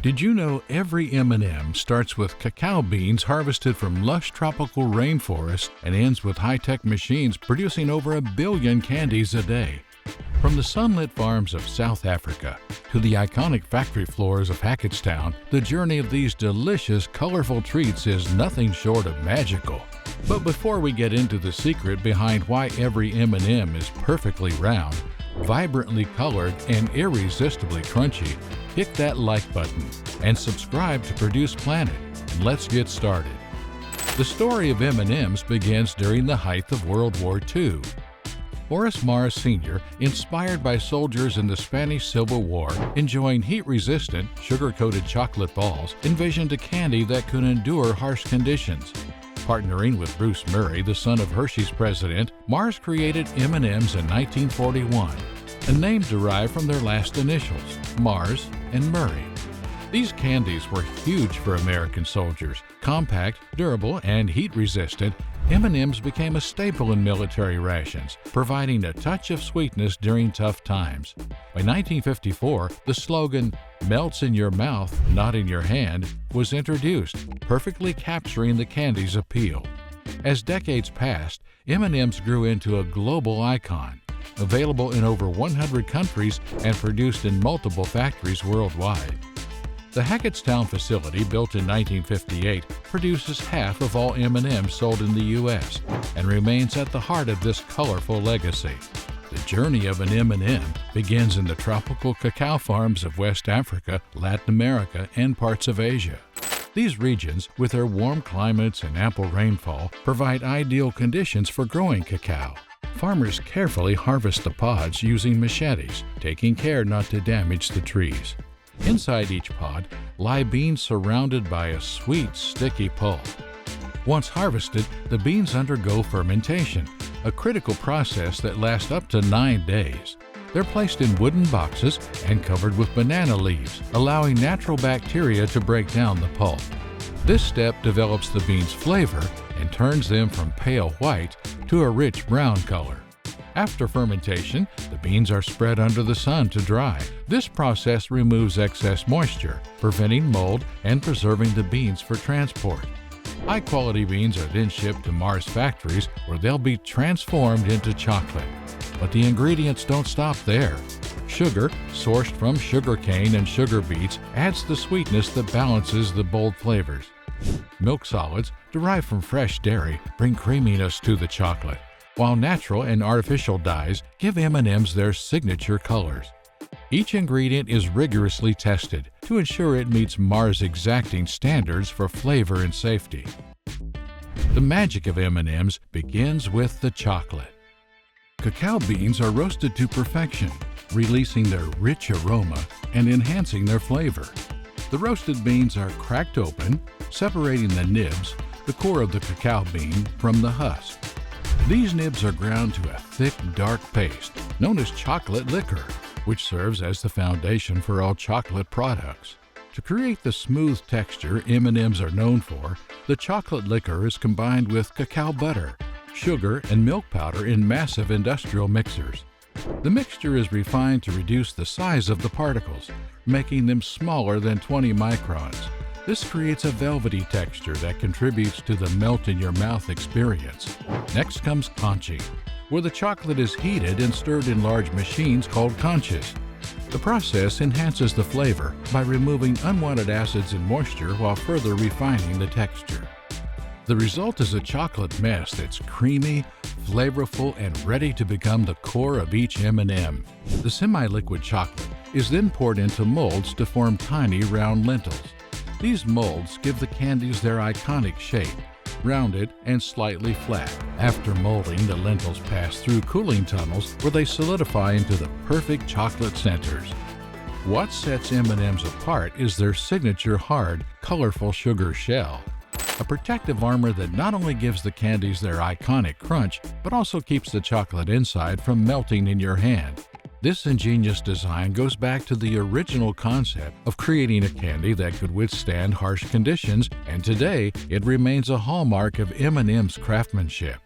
Did you know every M&M starts with cacao beans harvested from lush tropical rainforests and ends with high-tech machines producing over 1 billion candies a day? From the sunlit farms of South Africa to the iconic factory floors of Hackettstown, the journey of these delicious, colorful treats is nothing short of magical. But before we get into the secret behind why every M&M is perfectly round, vibrantly colored, and irresistibly crunchy, hit that like button and subscribe to Produce Planet. Let's get started. The story of M&Ms begins during the height of World War II. Horace Mars Sr., inspired by soldiers in the Spanish Civil War enjoying heat-resistant, sugar-coated chocolate balls, envisioned a candy that could endure harsh conditions. Partnering with Bruce Murray, the son of Hershey's president, Mars created M&Ms in 1941, a name derived from their last initials, Mars and Murray. These candies were huge for American soldiers. Compact, durable, and heat-resistant, M&Ms became a staple in military rations, providing a touch of sweetness during tough times. By 1954, the slogan, "Melts in your mouth, not in your hand," was introduced, perfectly capturing the candy's appeal. As decades passed, M&Ms grew into a global icon, available in over 100 countries and produced in multiple factories worldwide. The Hackettstown facility, built in 1958, produces half of all M&Ms sold in the U.S. and remains at the heart of this colorful legacy. The journey of an M&M begins in the tropical cacao farms of West Africa, Latin America, and parts of Asia. These regions, with their warm climates and ample rainfall, provide ideal conditions for growing cacao. Farmers carefully harvest the pods using machetes, taking care not to damage the trees. Inside each pod lie beans surrounded by a sweet, sticky pulp. Once harvested, the beans undergo fermentation, a critical process that lasts up to 9 days. They're placed in wooden boxes and covered with banana leaves, allowing natural bacteria to break down the pulp. This step develops the beans' flavor and turns them from pale white to a rich brown color. After fermentation, the beans are spread under the sun to dry. This process removes excess moisture, preventing mold and preserving the beans for transport. High-quality beans are then shipped to Mars factories where they'll be transformed into chocolate. But the ingredients don't stop there. Sugar, sourced from sugarcane and sugar beets, adds the sweetness that balances the bold flavors. Milk solids, derived from fresh dairy, bring creaminess to the chocolate, while natural and artificial dyes give M&Ms their signature colors. Each ingredient is rigorously tested to ensure it meets Mars' exacting standards for flavor and safety. The magic of M&Ms begins with the chocolate. Cacao beans are roasted to perfection, releasing their rich aroma and enhancing their flavor. The roasted beans are cracked open, separating the nibs, the core of the cacao bean, from the husk. These nibs are ground to a thick, dark paste known as chocolate liquor, which serves as the foundation for all chocolate products. To create the smooth texture M&Ms are known for, the chocolate liquor is combined with cacao butter, sugar, and milk powder in massive industrial mixers. The mixture is refined to reduce the size of the particles, making them smaller than 20 microns. This creates a velvety texture that contributes to the melt-in-your-mouth experience. Next comes conching, where the chocolate is heated and stirred in large machines called conches. The process enhances the flavor by removing unwanted acids and moisture while further refining the texture. The result is a chocolate mess that's creamy, flavorful, and ready to become the core of each M&M. The semi-liquid chocolate is then poured into molds to form tiny round lentils. These molds give the candies their iconic shape, rounded and slightly flat. After molding, the lentils pass through cooling tunnels where they solidify into the perfect chocolate centers. What sets M&Ms apart is their signature hard, colorful sugar shell, a protective armor that not only gives the candies their iconic crunch, but also keeps the chocolate inside from melting in your hand. This ingenious design goes back to the original concept of creating a candy that could withstand harsh conditions, and today it remains a hallmark of M&M's craftsmanship.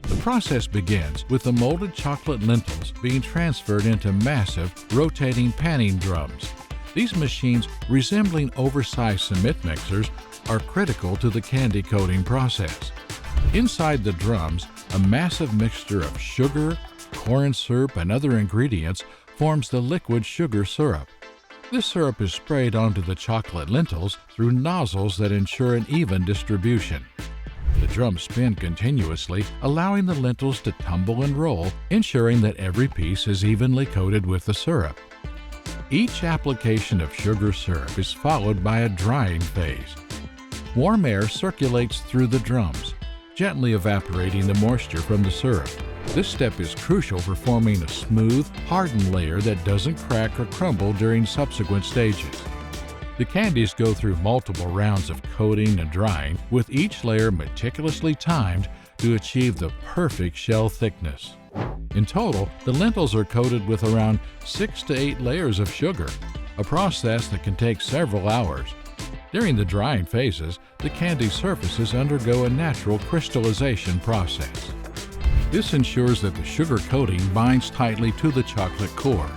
The process begins with the molded chocolate lentils being transferred into massive, rotating panning drums. These machines, resembling oversized cement mixers, are critical to the candy coating process. Inside the drums, a massive mixture of sugar, corn syrup, and other ingredients forms the liquid sugar syrup. This syrup is sprayed onto the chocolate lentils through nozzles that ensure an even distribution. The drums spin continuously, allowing the lentils to tumble and roll, ensuring that every piece is evenly coated with the syrup. Each application of sugar syrup is followed by a drying phase. Warm air circulates through the drums, gently evaporating the moisture from the syrup. This step is crucial for forming a smooth, hardened layer that doesn't crack or crumble during subsequent stages. The candies go through multiple rounds of coating and drying, with each layer meticulously timed to achieve the perfect shell thickness. In total, the lentils are coated with around 6 to 8 layers of sugar, a process that can take several hours. During the drying phases, the candy surfaces undergo a natural crystallization process. This ensures that the sugar coating binds tightly to the chocolate core,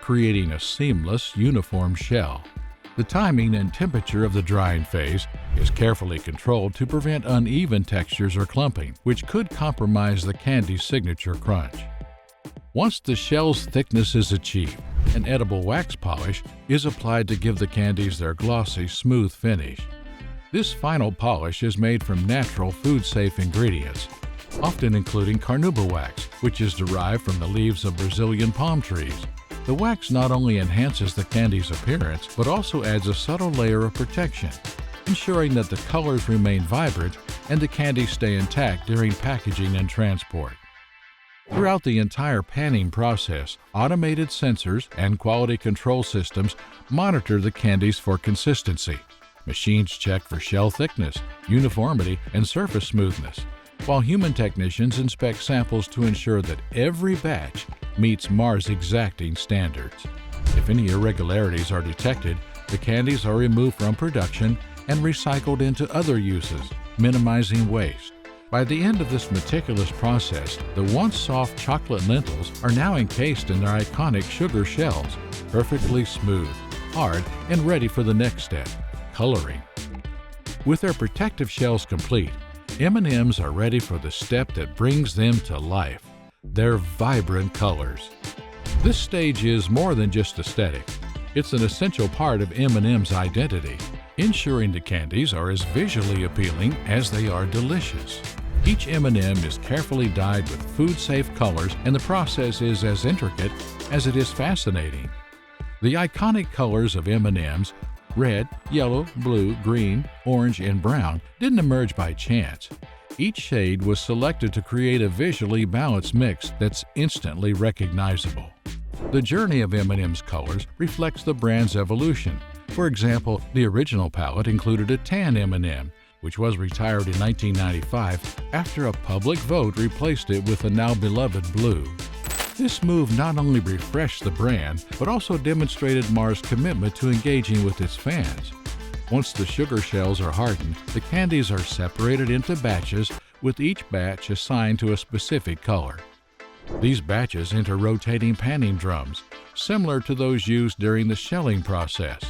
creating a seamless, uniform shell. The timing and temperature of the drying phase is carefully controlled to prevent uneven textures or clumping, which could compromise the candy's signature crunch. Once the shell's thickness is achieved, an edible wax polish is applied to give the candies their glossy, smooth finish. This final polish is made from natural, food-safe ingredients, often including carnauba wax, which is derived from the leaves of Brazilian palm trees. The wax not only enhances the candy's appearance, but also adds a subtle layer of protection, ensuring that the colors remain vibrant and the candies stay intact during packaging and transport. Throughout the entire panning process, automated sensors and quality control systems monitor the candies for consistency. Machines check for shell thickness, uniformity, and surface smoothness, while human technicians inspect samples to ensure that every batch meets Mars' exacting standards. If any irregularities are detected, the candies are removed from production and recycled into other uses, minimizing waste. By the end of this meticulous process, the once soft chocolate lentils are now encased in their iconic sugar shells, perfectly smooth, hard, and ready for the next step, coloring. With their protective shells complete, M&Ms are ready for the step that brings them to life, their vibrant colors. This stage is more than just aesthetic. It's an essential part of M&M's identity, ensuring the candies are as visually appealing as they are delicious. Each M&M is carefully dyed with food-safe colors, and the process is as intricate as it is fascinating. The iconic colors of M&Ms, red, yellow, blue, green, orange, and brown, didn't emerge by chance. Each shade was selected to create a visually balanced mix that's instantly recognizable. The journey of M&M's colors reflects the brand's evolution. For example, the original palette included a tan M&M, which was retired in 1995 after a public vote replaced it with a now beloved blue. This move not only refreshed the brand, but also demonstrated Mars' commitment to engaging with its fans. Once the sugar shells are hardened, the candies are separated into batches, with each batch assigned to a specific color. These batches enter rotating panning drums, similar to those used during the shelling process.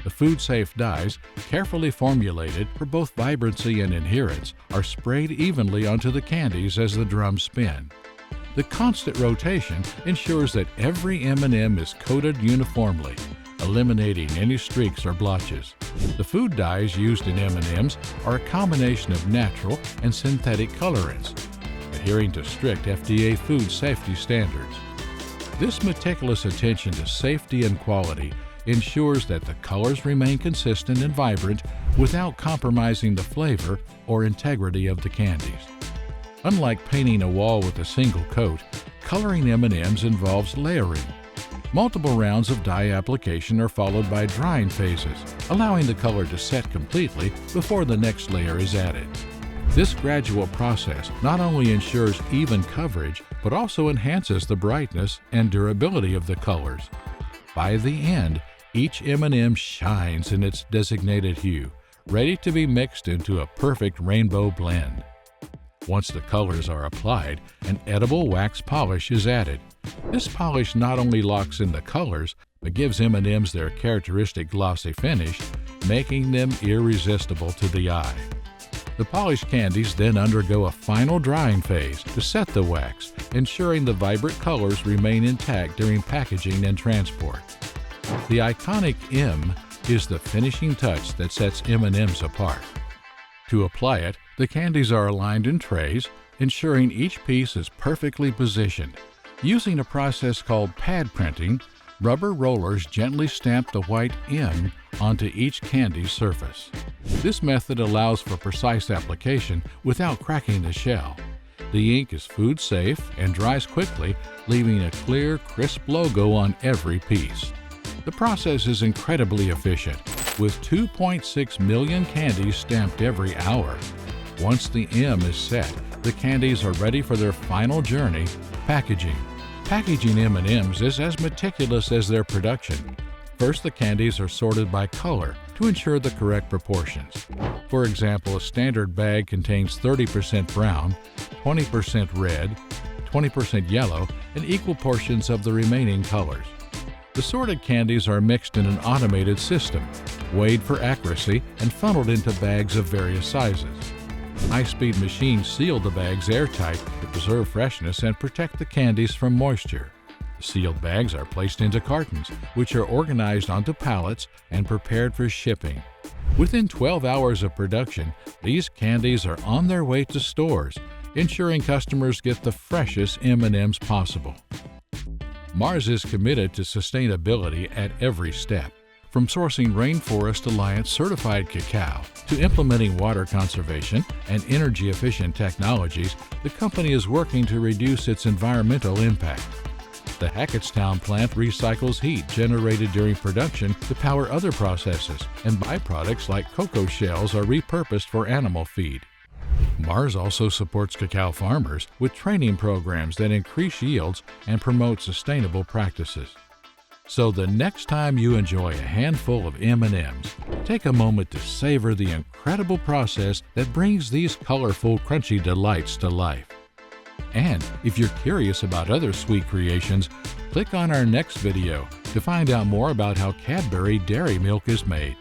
The food-safe dyes, carefully formulated for both vibrancy and adherence, are sprayed evenly onto the candies as the drums spin. The constant rotation ensures that every M&M is coated uniformly, eliminating any streaks or blotches. The food dyes used in M&Ms are a combination of natural and synthetic colorants, adhering to strict FDA food safety standards. This meticulous attention to safety and quality ensures that the colors remain consistent and vibrant without compromising the flavor or integrity of the candies. Unlike painting a wall with a single coat, coloring M&Ms involves layering. Multiple rounds of dye application are followed by drying phases, allowing the color to set completely before the next layer is added. This gradual process not only ensures even coverage, but also enhances the brightness and durability of the colors. By the end, each M&M shines in its designated hue, ready to be mixed into a perfect rainbow blend. Once the colors are applied, an edible wax polish is added. This polish not only locks in the colors, but gives M&Ms their characteristic glossy finish, making them irresistible to the eye. The polished candies then undergo a final drying phase to set the wax, ensuring the vibrant colors remain intact during packaging and transport. The iconic M is the finishing touch that sets M&Ms apart. To apply it, the candies are aligned in trays, ensuring each piece is perfectly positioned. Using a process called pad printing, rubber rollers gently stamp the white M onto each candy surface. This method allows for precise application without cracking the shell. The ink is food safe and dries quickly, leaving a clear, crisp logo on every piece. The process is incredibly efficient, with 2.6 million candies stamped every hour. Once the M is set, the candies are ready for their final journey, packaging. Packaging M&Ms is as meticulous as their production. First, the candies are sorted by color to ensure the correct proportions. For example, a standard bag contains 30% brown, 20% red, 20% yellow, and equal portions of the remaining colors. The sorted candies are mixed in an automated system, weighed for accuracy, and funneled into bags of various sizes. High-speed machines seal the bags airtight to preserve freshness and protect the candies from moisture. The sealed bags are placed into cartons, which are organized onto pallets and prepared for shipping. Within 12 hours of production, these candies are on their way to stores, ensuring customers get the freshest M&Ms possible. Mars is committed to sustainability at every step. From sourcing Rainforest Alliance certified cacao to implementing water conservation and energy-efficient technologies, the company is working to reduce its environmental impact. The Hackettstown plant recycles heat generated during production to power other processes, and byproducts like cocoa shells are repurposed for animal feed. Mars also supports cacao farmers with training programs that increase yields and promote sustainable practices. So the next time you enjoy a handful of M&Ms, take a moment to savor the incredible process that brings these colorful, crunchy delights to life. And if you're curious about other sweet creations, click on our next video to find out more about how Cadbury dairy milk is made.